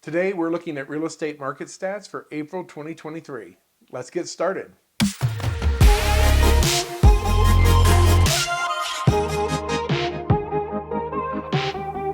Today we're looking at real estate market stats for April 2023. Let's get started.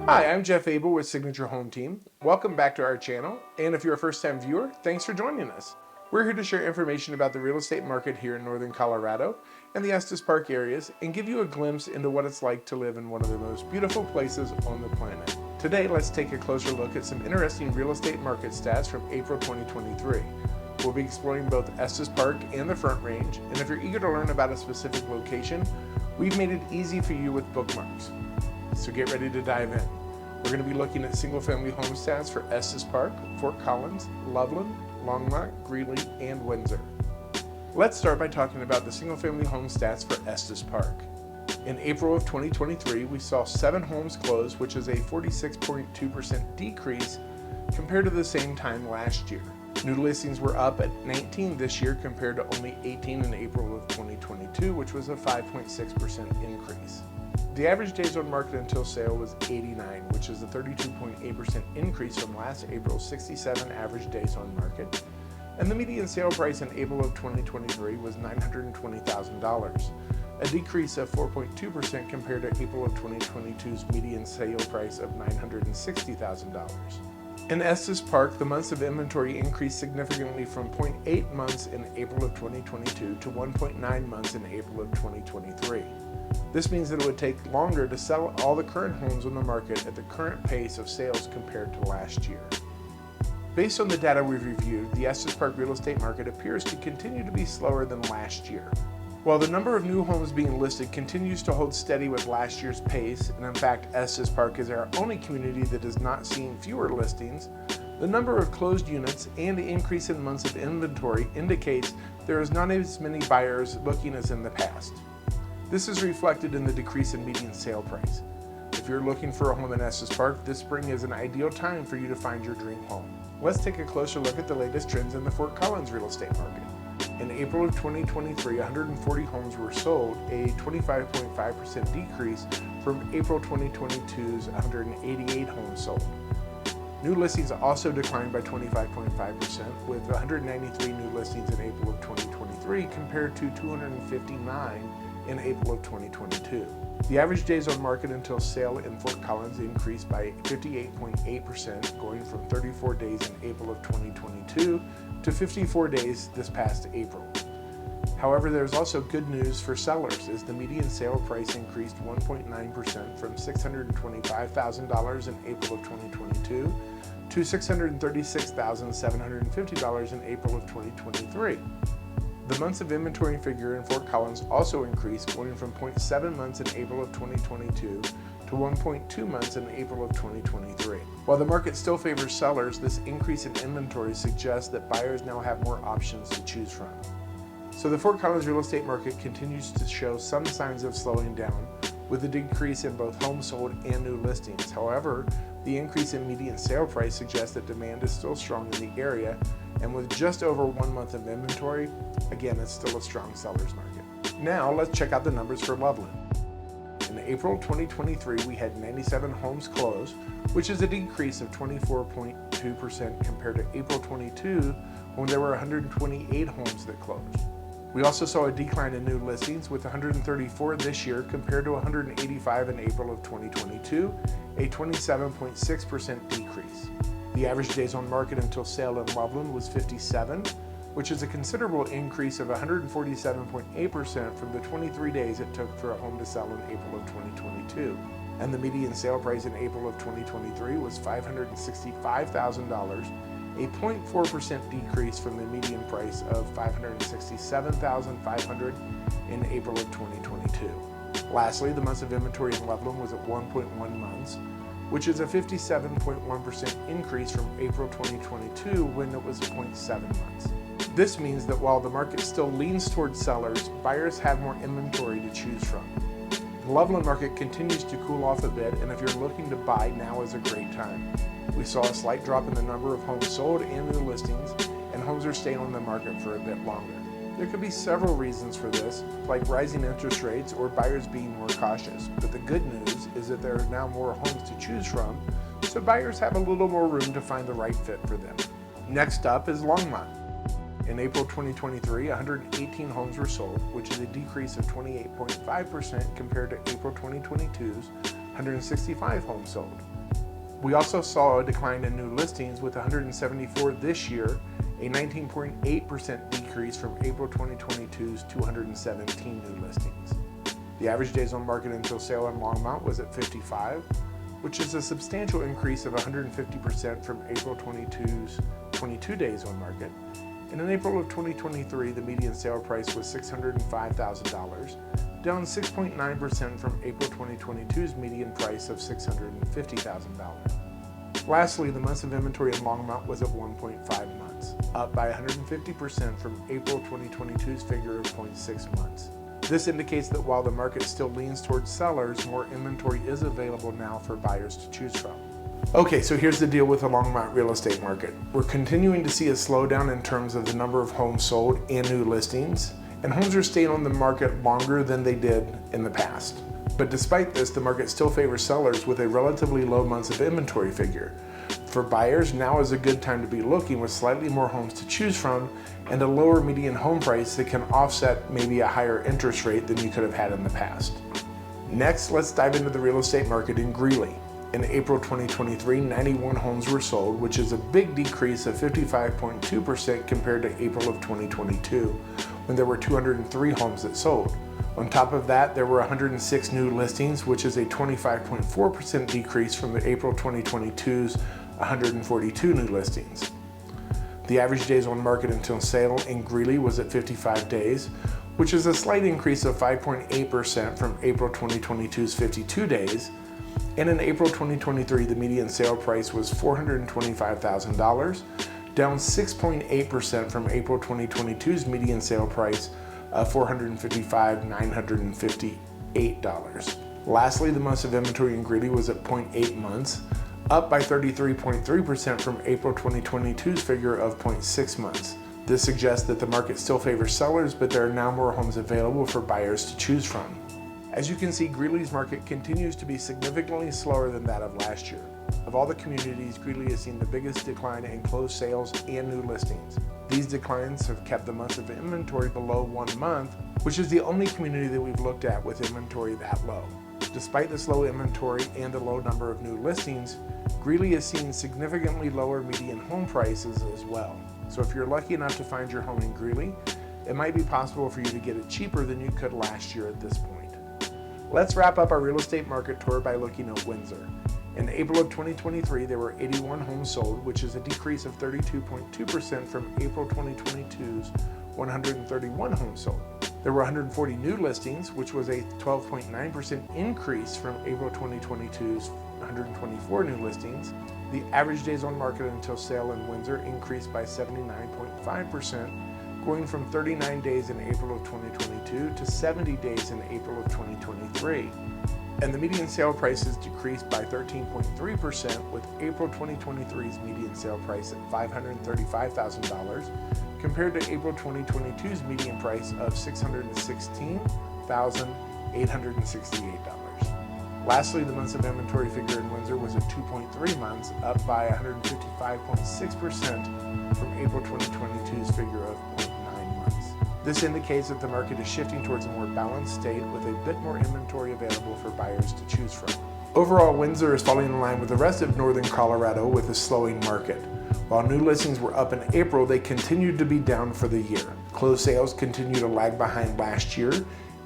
Hi, I'm Jeff Abel with Signature Home Team. Welcome back to our channel, and if you're a first-time viewer, thanks for joining us. We're here to share information about the real estate market here in northern Colorado and the Estes Park areas and give you a glimpse into what it's like to live in one of the most beautiful places on the planet. Today, let's take a closer look at some interesting real estate market stats from April 2023. We'll be exploring both Estes Park and the Front Range, and if you're eager to learn about a specific location, we've made it easy for you with bookmarks. So get ready to dive in. We're going to be looking at single-family home stats for Estes Park, Fort Collins, Loveland, Longmont, Greeley, and Windsor. Let's start by talking about the single-family home stats for Estes Park. In April of 2023, we saw 7 homes close, which is a 46.2% decrease compared to the same time last year. New listings were up at 19 this year compared to only 18 in April of 2022, which was a 5.6% increase. The average days on market until sale was 89, which is a 32.8% increase from last April's 67 average days on market. And the median sale price in April of 2023 was $920,000, a decrease of 4.2% compared to April of 2022's median sale price of $960,000. In Estes Park, the months of inventory increased significantly from 0.8 months in April of 2022 to 1.9 months in April of 2023. This means that it would take longer to sell all the current homes on the market at the current pace of sales compared to last year. Based on the data we've reviewed, the Estes Park real estate market appears to continue to be slower than last year. While the number of new homes being listed continues to hold steady with last year's pace, and in fact Estes Park is our only community that is not seeing fewer listings, the number of closed units and the increase in months of inventory indicates there is not as many buyers looking as in the past. This is reflected in the decrease in median sale price. If you're looking for a home in Estes Park, this spring is an ideal time for you to find your dream home. Let's take a closer look at the latest trends in the Fort Collins real estate market. In April of 2023, 140 homes were sold, a 25.5% decrease from April 2022's 188 homes sold. New listings also declined by 25.5%, with 193 new listings in April of 2023 compared to 259 in April of 2022. The average days on market until sale in Fort Collins increased by 58.8%, going from 34 days in April of 2022 to 54 days this past April. However, there's also good news for sellers, as the median sale price increased 1.9% from $625,000 in April of 2022 to $636,750 in April of 2023. The months of inventory figure in Fort Collins also increased, going from 0.7 months in April of 2022 to 1.2 months in April of 2023. While the market still favors sellers, this increase in inventory suggests that buyers now have more options to choose from. So the Fort Collins real estate market continues to show some signs of slowing down, with a decrease in both homes sold and new listings. However, the increase in median sale price suggests that demand is still strong in the area, and with just over 1 month of inventory, again, it's still a strong seller's market. Now let's check out the numbers for Loveland. In April 2023, we had 97 homes close, which is a decrease of 24.2% compared to April 22, when there were 128 homes that closed. We also saw a decline in new listings, with 134 this year compared to 185 in April of 2022, a 27.6% decrease. The average days on market until sale in Loveland was 57, which is a considerable increase of 147.8% from the 23 days it took for a home to sell in April of 2022. And the median sale price in April of 2023 was $565,000, a 0.4% decrease from the median price of $567,500 in April of 2022. Lastly, the months of inventory in Loveland was at 1.1 months, which is a 57.1% increase from April 2022 when it was 0.7 months. This means that while the market still leans towards sellers, buyers have more inventory to choose from. The Loveland market continues to cool off a bit, and if you're looking to buy, now is a great time. We saw a slight drop in the number of homes sold and new listings, and homes are staying on the market for a bit longer. There could be several reasons for this, like rising interest rates or buyers being more cautious, but the good news is that there are now more homes to choose from, so buyers have a little more room to find the right fit for them. Next up is Longmont. In April 2023, 118 homes were sold, which is a decrease of 28.5% compared to April 2022's 165 homes sold. We also saw a decline in new listings with 174 this year, a 19.8% decrease from April 2022's 217 new listings. The average days on market until sale in Longmont was at 55, which is a substantial increase of 150% from April 2022's 22 days on market. And in April of 2023, the median sale price was $605,000, down 6.9% from April 2022's median price of $650,000. Lastly, the months of inventory in Longmont was at 1.5 months, up by 150% from April 2022's figure of 0.6 months. This indicates that while the market still leans towards sellers, more inventory is available now for buyers to choose from. Okay, so here's the deal with the Longmont real estate market. We're continuing to see a slowdown in terms of the number of homes sold and new listings, and homes are staying on the market longer than they did in the past. But despite this, the market still favors sellers with a relatively low months of inventory figure. For buyers, now is a good time to be looking with slightly more homes to choose from and a lower median home price that can offset maybe a higher interest rate than you could have had in the past. Next, let's dive into the real estate market in Greeley. In April 2023, 91 homes were sold, which is a big decrease of 55.2% compared to April of 2022, when there were 203 homes that sold. On top of that, there were 106 new listings, which is a 25.4% decrease from the April 2022's 142 new listings. The average days on market until sale in Greeley was at 55 days, which is a slight increase of 5.8% from April 2022's 52 days. And in April 2023, the median sale price was $425,000, down 6.8% from April 2022's median sale price of $455,958. Lastly, the months of inventory in Greeley was at 0.8 months, up by 33.3% from April 2022's figure of 0.6 months. This suggests that the market still favors sellers, but there are now more homes available for buyers to choose from. As you can see, Greeley's market continues to be significantly slower than that of last year. Of all the communities, Greeley has seen the biggest decline in closed sales and new listings. These declines have kept the months of inventory below 1 month, which is the only community that we've looked at with inventory that low. Despite this low inventory and the low number of new listings, Greeley has seen significantly lower median home prices as well. So if you're lucky enough to find your home in Greeley, it might be possible for you to get it cheaper than you could last year at this point. Let's wrap up our real estate market tour by looking at Windsor. In April of 2023, there were 81 homes sold, which is a decrease of 32.2% from April 2022's 131 homes sold. There were 140 new listings, which was a 12.9% increase from April 2022's 124 new listings. The average days on market until sale in Windsor increased by 79.5%, going from 39 days in April of 2022 to 70 days in April of 2023. And the median sale prices decreased by 13.3%, with April 2023's median sale price at $535,000 compared to April 2022's median price of $616,868. Lastly, the months of inventory figure in Windsor was at 2.3 months, up by 155.6% from April 2022's figure of 0.9 months. This indicates that the market is shifting towards a more balanced state with a bit more inventory available for buyers to choose from. Overall, Windsor is falling in line with the rest of northern Colorado with a slowing market. While new listings were up in April, they continued to be down for the year. Closed sales continue to lag behind last year.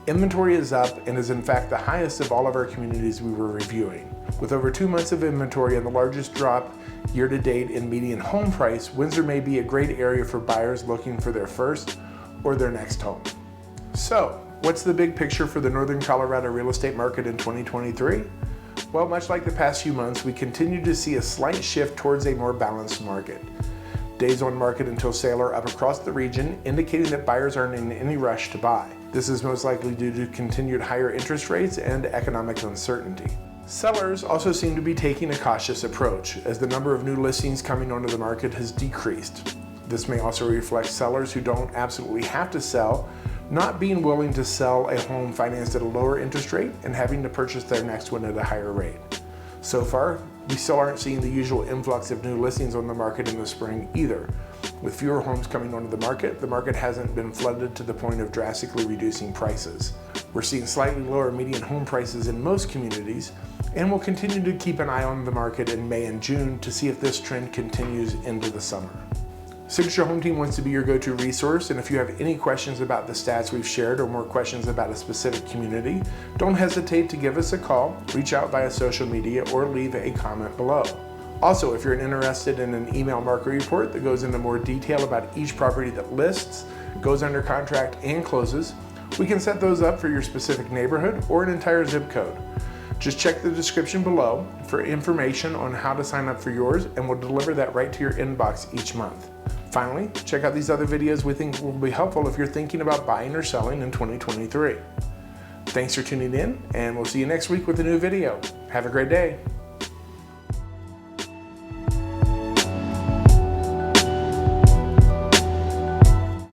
Inventory is up and is in fact the highest of all of our communities we were reviewing. With over 2 months of inventory and the largest drop year to date in median home price, Windsor may be a great area for buyers looking for their first or their next home. So, what's the big picture for the northern Colorado real estate market in 2023? Well, much like the past few months, we continue to see a slight shift towards a more balanced market. Days on market until sale are up across the region, indicating that buyers aren't in any rush to buy. This is most likely due to continued higher interest rates and economic uncertainty. Sellers also seem to be taking a cautious approach, as the number of new listings coming onto the market has decreased. This may also reflect sellers who don't absolutely have to sell, not being willing to sell a home financed at a lower interest rate and having to purchase their next one at a higher rate. So far, we still aren't seeing the usual influx of new listings on the market in the spring either. With fewer homes coming onto the market hasn't been flooded to the point of drastically reducing prices. We're seeing slightly lower median home prices in most communities, and we'll continue to keep an eye on the market in May and June to see if this trend continues into the summer. Signature Home Team wants to be your go-to resource, and if you have any questions about the stats we've shared or more questions about a specific community, don't hesitate to give us a call, reach out via social media, or leave a comment below. Also, if you're interested in an email market report that goes into more detail about each property that lists, goes under contract, and closes, we can set those up for your specific neighborhood or an entire zip code. Just check the description below for information on how to sign up for yours, and we'll deliver that right to your inbox each month. Finally, check out these other videos we think will be helpful if you're thinking about buying or selling in 2023. Thanks for tuning in, and we'll see you next week with a new video. Have a great day.